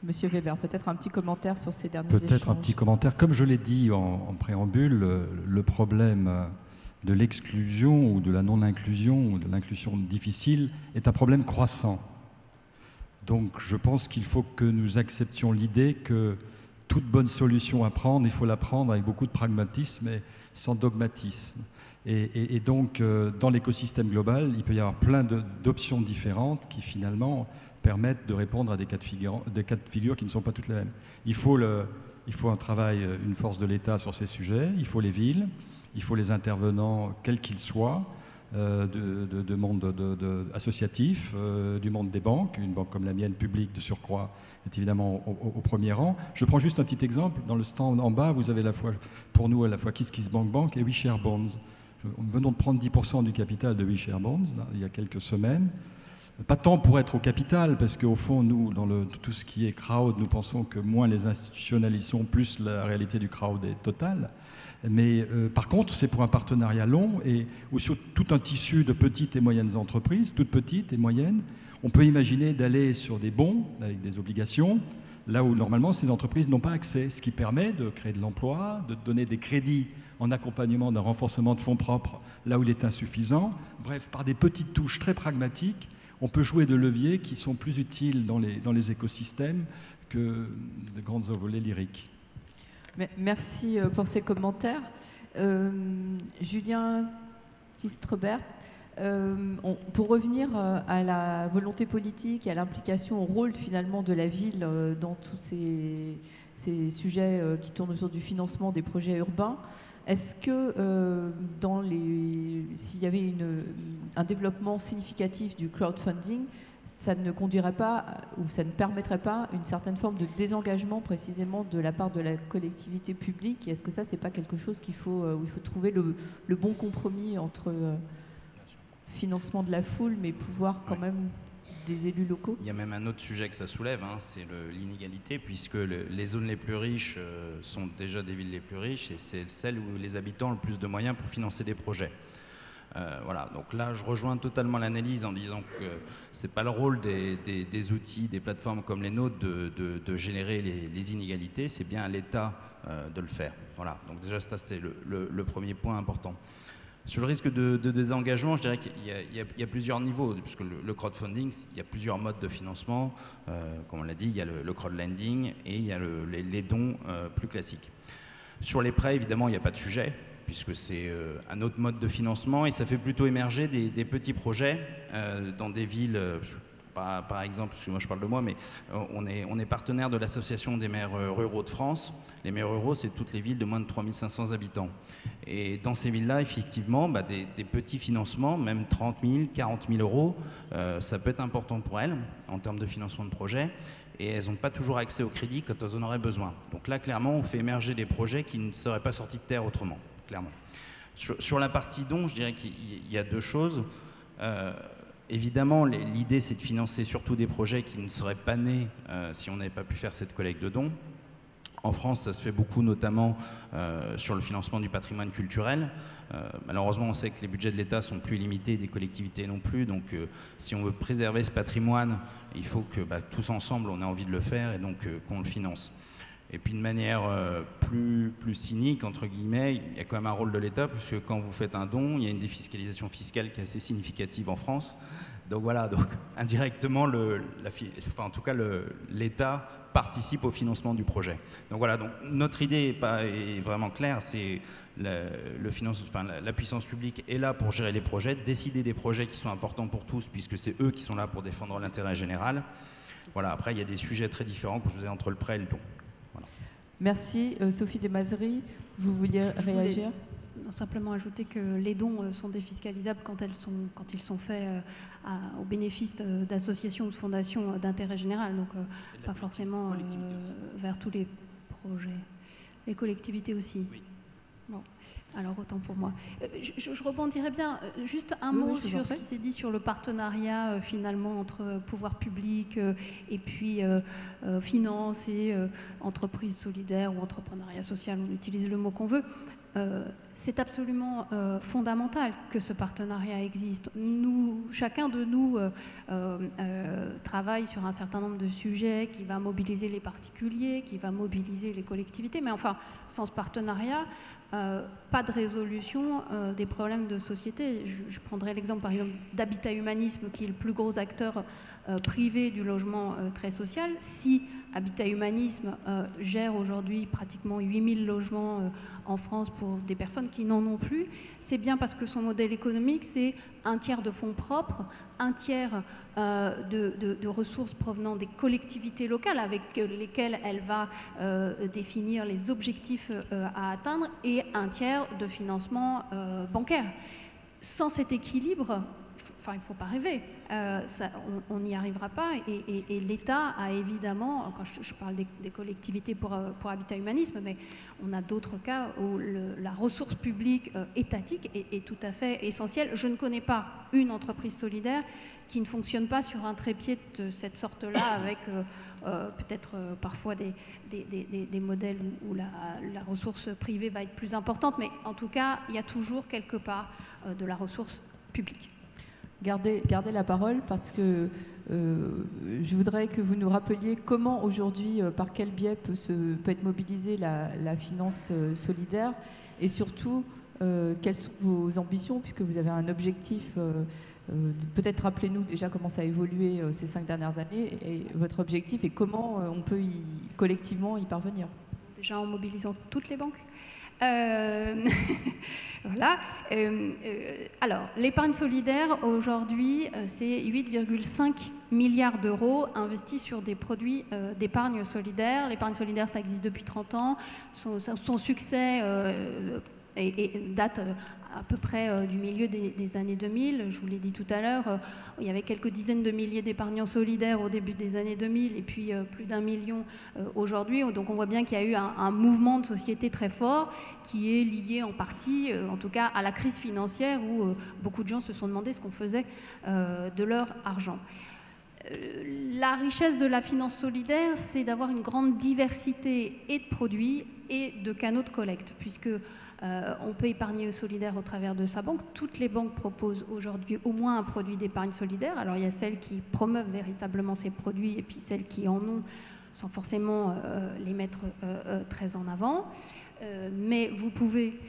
Speaker 1: Monsieur Weber, peut-être un petit commentaire sur ces derniers échanges.
Speaker 2: Peut-être un petit commentaire. Comme je l'ai dit en préambule, le problème de l'exclusion ou de la non-inclusion ou de l'inclusion difficile est un problème croissant. Donc je pense qu'il faut que nous acceptions l'idée que toute bonne solution à prendre, il faut la prendre avec beaucoup de pragmatisme et sans dogmatisme. Et donc dans l'écosystème global, il peut y avoir plein d'options différentes qui finalement permettent de répondre à des cas de figure qui ne sont pas toutes les mêmes. Il faut un travail, une force de l'État sur ces sujets, il faut les villes, il faut les intervenants, quels qu'ils soient, de monde associatif, du monde des banques. Une banque comme la mienne, publique de surcroît, est évidemment au premier rang. Je prends juste un petit exemple. Dans le stand en bas, vous avez pour nous à la fois KissKissBankBank et WeShare Bonds. Nous venons de prendre 10% du capital de WeShare Bonds il y a quelques semaines. Pas tant pour être au capital, parce qu'au fond, nous, dans tout ce qui est crowd, nous pensons que moins les institutionnalistes sont, plus la réalité du crowd est totale. Mais par contre, c'est pour un partenariat long et ou sur tout un tissu de petites et moyennes entreprises, toutes petites et moyennes. On peut imaginer d'aller sur des bons avec des obligations, là où normalement ces entreprises n'ont pas accès, ce qui permet de créer de l'emploi, de donner des crédits en accompagnement d'un renforcement de fonds propres là où il est insuffisant. Bref, par des petites touches très pragmatiques, on peut jouer de leviers qui sont plus utiles dans les écosystèmes que de grandes envolées lyriques.
Speaker 1: Merci pour ces commentaires. Julien Kistrebert, pour revenir à la volonté politique et à l'implication, au rôle finalement de la ville dans tous ces sujets qui tournent autour du financement des projets urbains, est-ce que s'il y avait un développement significatif du crowdfunding, ça ne conduirait pas ou ça ne permettrait pas une certaine forme de désengagement précisément de la part de la collectivité publique? Est-ce que ça, c'est pas quelque chose où il faut trouver le bon compromis entre financement de la foule mais pouvoir quand même des élus locaux?
Speaker 3: Il y a même un autre sujet que ça soulève, c'est l'inégalité, puisque les zones les plus riches sont déjà des villes les plus riches et c'est celles où les habitants ont le plus de moyens pour financer des projets. Voilà, donc là je rejoins totalement l'analyse en disant que c'est pas le rôle des outils, des plateformes comme les nôtres de générer les inégalités, c'est bien à l'État de le faire. Voilà, donc déjà ça c'était le premier point important. Sur le risque de désengagement, je dirais qu'il y a plusieurs niveaux, puisque le crowdfunding, il y a plusieurs modes de financement, comme on l'a dit, il y a le crowdlending et il y a les dons plus classiques. Sur les prêts, évidemment, il n'y a pas de sujet, puisque c'est un autre mode de financement et ça fait plutôt émerger des petits projets dans des villes, par exemple, parce que moi je parle de moi, mais on est partenaire de l'association des maires ruraux de France. Les maires ruraux, c'est toutes les villes de moins de 3500 habitants. Et dans ces villes-là, effectivement, des petits financements, même 30 000, 40 000 euros, ça peut être important pour elles en termes de financement de projet. Et elles n'ont pas toujours accès au crédit quand elles en auraient besoin. Donc là, clairement, on fait émerger des projets qui ne seraient pas sortis de terre autrement, clairement. Sur la partie dons, je dirais qu'il y a deux choses. Évidemment, l'idée, c'est de financer surtout des projets qui ne seraient pas nés si on n'avait pas pu faire cette collecte de dons. En France, ça se fait beaucoup, notamment sur le financement du patrimoine culturel. Malheureusement, on sait que les budgets de l'État sont plus limités, des collectivités non plus. Donc, si on veut préserver ce patrimoine, il faut que tous ensemble, on ait envie de le faire et donc qu'on le finance. Et puis, de manière plus cynique, entre guillemets, il y a quand même un rôle de l'État, puisque quand vous faites un don, il y a une défiscalisation fiscale qui est assez significative en France. Donc voilà, donc, indirectement, en tout cas, l'État participe au financement du projet. Donc voilà, donc notre idée est vraiment claire, c'est la puissance publique est là pour gérer les projets, décider des projets qui sont importants pour tous, puisque c'est eux qui sont là pour défendre l'intérêt général. Voilà, après il y a des sujets très différents, comme je vous disais, entre le prêt et le don. Voilà.
Speaker 1: Merci. Sophie Desmazeries, vous vouliez réagir ?
Speaker 4: Simplement ajouter que les dons sont défiscalisables quand ils sont faits au bénéfice d'associations ou de fondations d'intérêt général, donc pas forcément vers tous les projets. Les collectivités aussi. Oui. Bon, alors autant pour moi. Je rebondirais bien, juste un mot sur ce qui s'est dit sur le partenariat finalement entre pouvoir public et puis finance et entreprise solidaire ou entrepreneuriat social, on utilise le mot qu'on veut. C'est absolument fondamental que ce partenariat existe. Chacun de nous travaille sur un certain nombre de sujets qui va mobiliser les particuliers, qui va mobiliser les collectivités, mais enfin, sans ce partenariat, pas de résolution des problèmes de société. Je prendrai l'exemple par exemple d'Habitat Humanisme, qui est le plus gros acteur privé du logement très social. Si Habitat Humanisme gère aujourd'hui pratiquement 8000 logements en France pour des personnes qui n'en ont plus, c'est bien parce que son modèle économique, c'est un tiers de fonds propres, un tiers de ressources provenant des collectivités locales avec lesquelles elle va définir les objectifs à atteindre et un tiers de financement bancaire. Sans cet équilibre, il ne faut pas rêver, on n'y arrivera pas et l'État a évidemment, quand je parle des collectivités pour Habitat Humanisme, mais on a d'autres cas où la ressource publique étatique est tout à fait essentielle. Je ne connais pas une entreprise solidaire qui ne fonctionne pas sur un trépied de cette sorte-là avec peut-être parfois des modèles où la ressource privée va être plus importante, mais en tout cas, il y a toujours quelque part de la ressource publique.
Speaker 1: Gardez la parole parce que je voudrais que vous nous rappeliez comment aujourd'hui, par quel biais peut être mobilisée la finance solidaire et surtout quelles sont vos ambitions puisque vous avez un objectif. Peut-être rappelez-nous déjà comment ça a évolué ces 5 dernières années et votre objectif et comment on peut collectivement y parvenir.
Speaker 4: Déjà en mobilisant toutes les banques. Voilà. Alors, l'épargne solidaire, aujourd'hui, c'est 8,5 milliards d'euros investis sur des produits d'épargne solidaire. L'épargne solidaire, ça existe depuis 30 ans. Son succès date à peu près du milieu des années 2000. Je vous l'ai dit tout à l'heure, il y avait quelques dizaines de milliers d'épargnants solidaires au début des années 2000 et puis plus d'1 million aujourd'hui. Donc on voit bien qu'il y a eu un mouvement de société très fort qui est lié en partie, en tout cas, à la crise financière où beaucoup de gens se sont demandé ce qu'on faisait de leur argent. La richesse de la finance solidaire, c'est d'avoir une grande diversité et de produits et de canaux de collecte, puisque on peut épargner solidaire au travers de sa banque. Toutes les banques proposent aujourd'hui au moins un produit d'épargne solidaire. Alors il y a celles qui promeuvent véritablement ces produits et puis celles qui en ont sans forcément les mettre très en avant. Mais vous pouvez,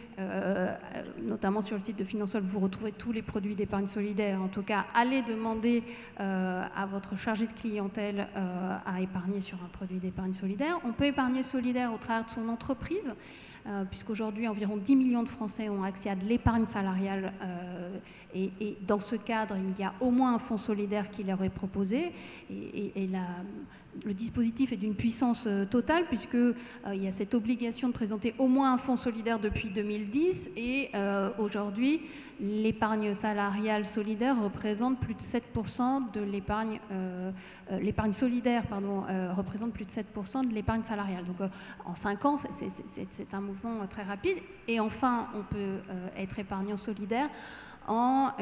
Speaker 4: notamment sur le site de Finansol, vous retrouvez tous les produits d'épargne solidaire. En tout cas, allez demander à votre chargé de clientèle à épargner sur un produit d'épargne solidaire. On peut épargner solidaire au travers de son entreprise, puisqu'aujourd'hui, environ 10 millions de Français ont accès à de l'épargne salariale. Et dans ce cadre, il y a au moins un fonds solidaire qui leur est proposé. Et le dispositif est d'une puissance totale, puisqu'il y a cette obligation de présenter au moins un fonds solidaire depuis 2010. Et aujourd'hui, l'épargne salariale solidaire représente plus de 7% de l'épargne... l'épargne solidaire, pardon, représente plus de 7% de l'épargne salariale. Donc en 5 ans, c'est un mouvement très rapide. Et enfin, on peut être épargnant solidaire en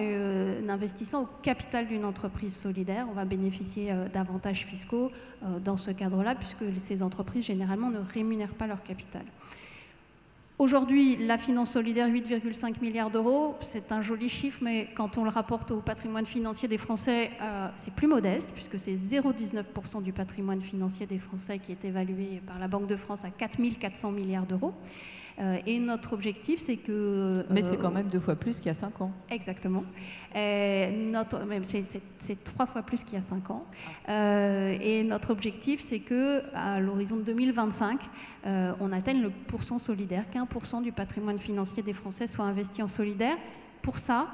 Speaker 4: investissant au capital d'une entreprise solidaire. On va bénéficier d'avantages fiscaux dans ce cadre-là, puisque ces entreprises, généralement, ne rémunèrent pas leur capital. Aujourd'hui, la finance solidaire, 8,5 milliards d'euros, c'est un joli chiffre, mais quand on le rapporte au patrimoine financier des Français, c'est plus modeste, puisque c'est 0,19% du patrimoine financier des Français qui est évalué par la Banque de France à 4 400 milliards d'euros. Et notre objectif, c'est que...
Speaker 1: Mais c'est quand même 2 fois plus qu'il y a 5 ans.
Speaker 4: Exactement. C'est 3 fois plus qu'il y a 5 ans. Et notre objectif, c'est qu'à l'horizon de 2025, on atteigne le pourcent solidaire, qu'1% du patrimoine financier des Français soit investi en solidaire. Pour ça,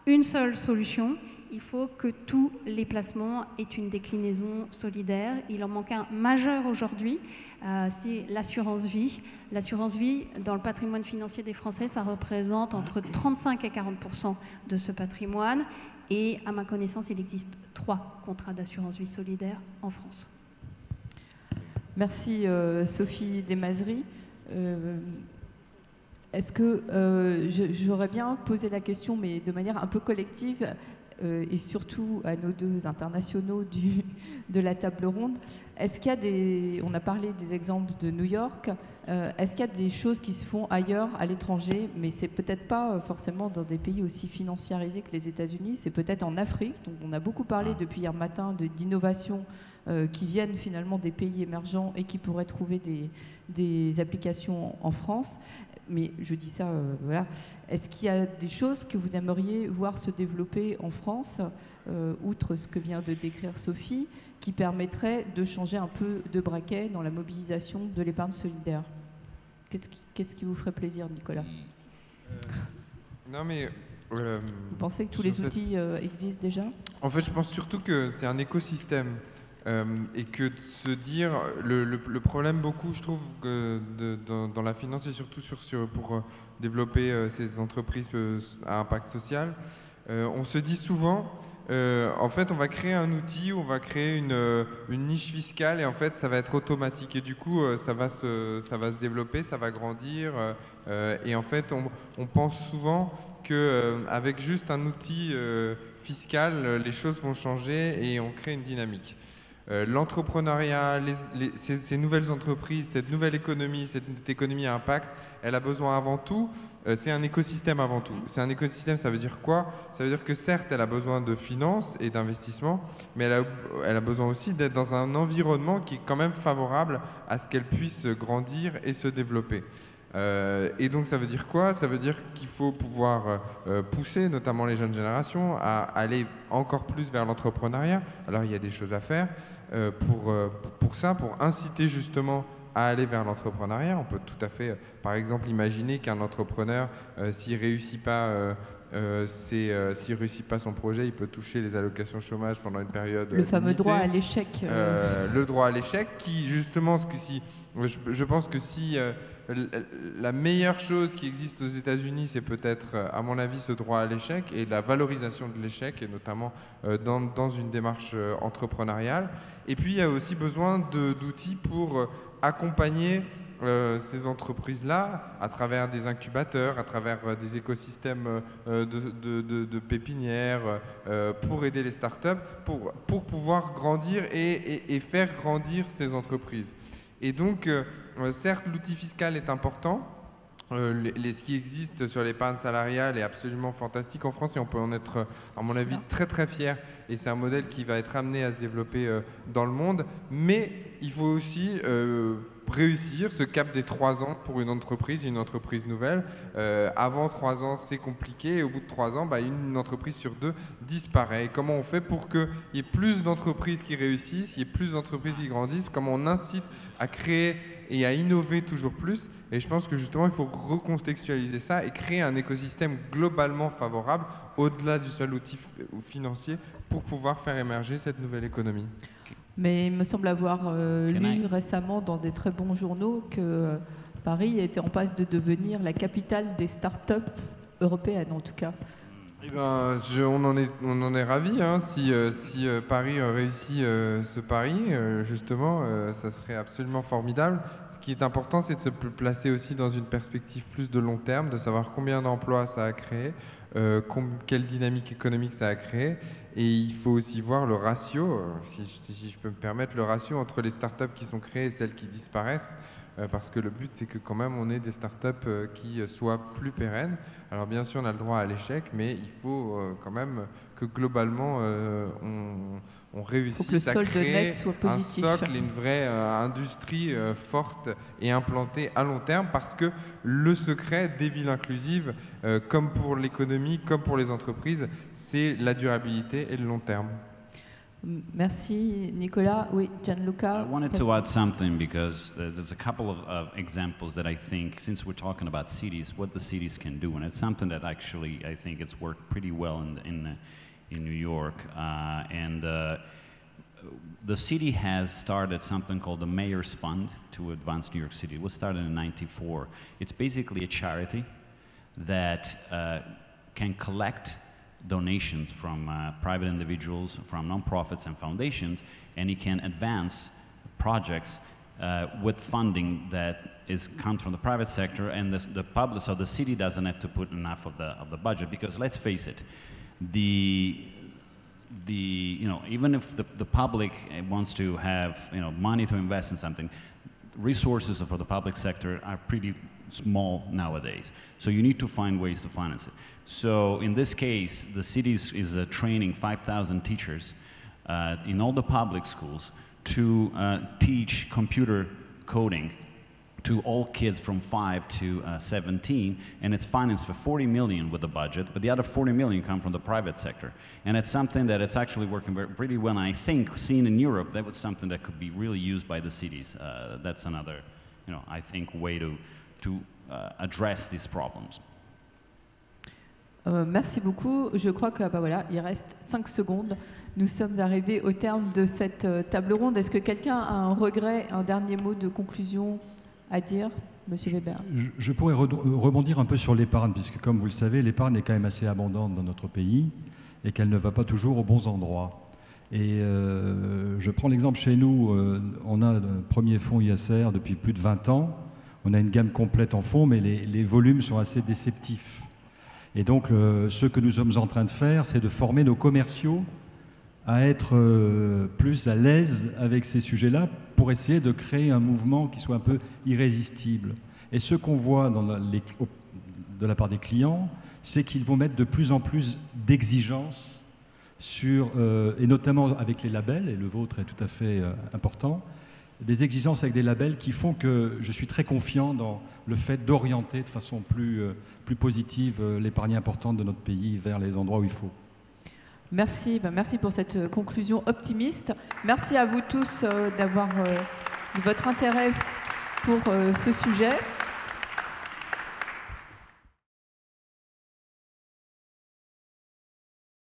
Speaker 4: une seule solution, il faut que tous les placements aient une déclinaison solidaire. Il en manque un majeur aujourd'hui, c'est l'assurance vie. L'assurance vie, dans le patrimoine financier des Français, ça représente entre 35 et 40% de ce patrimoine. Et à ma connaissance, il existe 3 contrats d'assurance vie solidaire en France.
Speaker 1: Merci Sophie Desmazeries. Est-ce que j'aurais bien posé la question, mais de manière un peu collective, et surtout à nos 2 internationaux de la table ronde, est-ce qu'il y a on a parlé des exemples de New York, est-ce qu'il y a des choses qui se font ailleurs, à l'étranger, mais c'est peut-être pas forcément dans des pays aussi financiarisés que les États-Unis, c'est peut-être en Afrique, dont on a beaucoup parlé depuis hier matin d'innovation qui viennent finalement des pays émergents et qui pourraient trouver des applications en France. Mais je dis ça, voilà. Est-ce qu'il y a des choses que vous aimeriez voir se développer en France, outre ce que vient de décrire Sophie, qui permettraient de changer un peu de braquet dans la mobilisation de l'épargne solidaire? Qu'est-ce qui vous ferait plaisir, Nicolas?
Speaker 5: Non, mais...
Speaker 1: vous pensez que tous les outils existent déjà?
Speaker 5: En fait, je pense surtout que c'est un écosystème. Et que de se dire, le problème beaucoup, je trouve, dans la finance et surtout pour développer ces entreprises à impact social, on se dit souvent, en fait, on va créer un outil, on va créer une niche fiscale et en fait, ça va être automatique et du coup, ça va se développer, ça va grandir et en fait, on pense souvent qu'avec juste un outil fiscal, les choses vont changer et on crée une dynamique. L'entrepreneuriat, ces nouvelles entreprises, cette nouvelle économie, cette économie à impact, elle a besoin avant tout, c'est un écosystème avant tout. C'est un écosystème, ça veut dire quoi? Ça veut dire que certes, elle a besoin de finances et d'investissements, mais elle a besoin aussi d'être dans un environnement qui est quand même favorable à ce qu'elle puisse grandir et se développer. Et donc ça veut dire quoi? Ça veut dire qu'il faut pouvoir pousser notamment les jeunes générations à aller encore plus vers l'entrepreneuriat. Alors il y a des choses à faire pour ça, pour inciter justement à aller vers l'entrepreneuriat. On peut tout à fait, par exemple, imaginer qu'un entrepreneur, s'il réussit pas son projet, il peut toucher les allocations chômage pendant une période
Speaker 1: le fameux
Speaker 5: limitée.
Speaker 1: Droit à l'échec.
Speaker 5: Le droit à l'échec qui justement, je pense que si la meilleure chose qui existe aux États-Unis, c'est peut-être, à mon avis, ce droit à l'échec et la valorisation de l'échec, et notamment dans une démarche entrepreneuriale. Et puis, il y a aussi besoin d'outils pour accompagner ces entreprises-là à travers des incubateurs, à travers des écosystèmes de pépinières, pour aider les startups, pour pouvoir grandir et faire grandir ces entreprises. Et donc, certes, l'outil fiscal est important. Ce qui existe sur l'épargne salariale est absolument fantastique en France et on peut en être, à mon avis, très très fier. Et c'est un modèle qui va être amené à se développer dans le monde. Mais il faut aussi réussir ce cap des 3 ans pour une entreprise nouvelle. Avant 3 ans, c'est compliqué. Et au bout de 3 ans, une entreprise sur 2 disparaît. Et comment on fait pour qu'il y ait plus d'entreprises qui réussissent, il y ait plus d'entreprises qui grandissent? Comment on incite à créer et à innover toujours plus? Et je pense que justement, il faut recontextualiser ça et créer un écosystème globalement favorable au-delà du seul outil financier pour pouvoir faire émerger cette nouvelle économie.
Speaker 1: Mais il me semble avoir lu récemment dans des très bons journaux que Paris était en passe de devenir la capitale des start-up européennes, en tout cas.
Speaker 5: Eh ben, on en est ravis. Hein. Si Paris réussit ce pari, justement, ça serait absolument formidable. Ce qui est important, c'est de se placer aussi dans une perspective plus de long terme, de savoir combien d'emplois ça a créé, quelle dynamique économique ça a créé. Et il faut aussi voir le ratio, si je peux me permettre, le ratio entre les startups qui sont créées et celles qui disparaissent. Parce que le but, c'est que quand même on ait des startups qui soient plus pérennes. Alors bien sûr, on a le droit à l'échec, mais il faut quand même que globalement on réussisse à créer un socle, une vraie industrie forte et implantée à long terme, parce que le secret des villes inclusives, comme pour l'économie, comme pour les entreprises, c'est la durabilité et le long terme.
Speaker 1: Merci Nicolas. Oui, Gianluca.
Speaker 6: I wanted to add something because there's a couple of examples that I think, since we're talking about cities, what the cities can do, and it's something that actually I think it's worked pretty well in New York. The city has started something called the Mayor's Fund to advance New York City. It was started in '94. It's basically a charity that can collect donations from private individuals, from nonprofits and foundations, and it can advance projects with funding that comes from the private sector and the public, so the city doesn't have to put enough of the budget, because let's face it, even if the public wants to have money to invest in something, resources for the public sector are pretty small nowadays. So you need to find ways to finance it. So in this case, the city is training 5,000 teachers in all the public schools to teach computer coding to all kids from 5 to 17, and it's financed for 40 million with the budget, but the other 40 million come from the private sector. And it's something that it's actually working pretty well, and I think, seen in Europe, that was something that could be really used by the cities. That's another, I think, way to address these problems.
Speaker 1: Merci beaucoup. Je crois que voilà, il reste 5 secondes. Nous sommes arrivés au terme de cette table ronde. Est-ce que quelqu'un a un regret, un dernier mot de conclusion à dire, Monsieur Weber?
Speaker 2: Je pourrais rebondir un peu sur l'épargne, puisque comme vous le savez, l'épargne est quand même assez abondante dans notre pays et qu'elle ne va pas toujours aux bons endroits. Et je prends l'exemple chez nous, on a un premier fonds ISR depuis plus de 20 ans. On a une gamme complète en fonds, mais les volumes sont assez déceptifs. Et donc, ce que nous sommes en train de faire, c'est de former nos commerciaux à être plus à l'aise avec ces sujets-là pour essayer de créer un mouvement qui soit un peu irrésistible. Et ce qu'on voit de la part des clients, c'est qu'ils vont mettre de plus en plus d'exigences sur, et notamment avec les labels, et le vôtre est tout à fait important, des exigences avec des labels qui font que je suis très confiant dans le fait d'orienter de façon plus positive l'épargne importante de notre pays vers les endroits où il faut.
Speaker 1: Merci, merci pour cette conclusion optimiste. Merci à vous tous d'avoir votre intérêt pour ce sujet.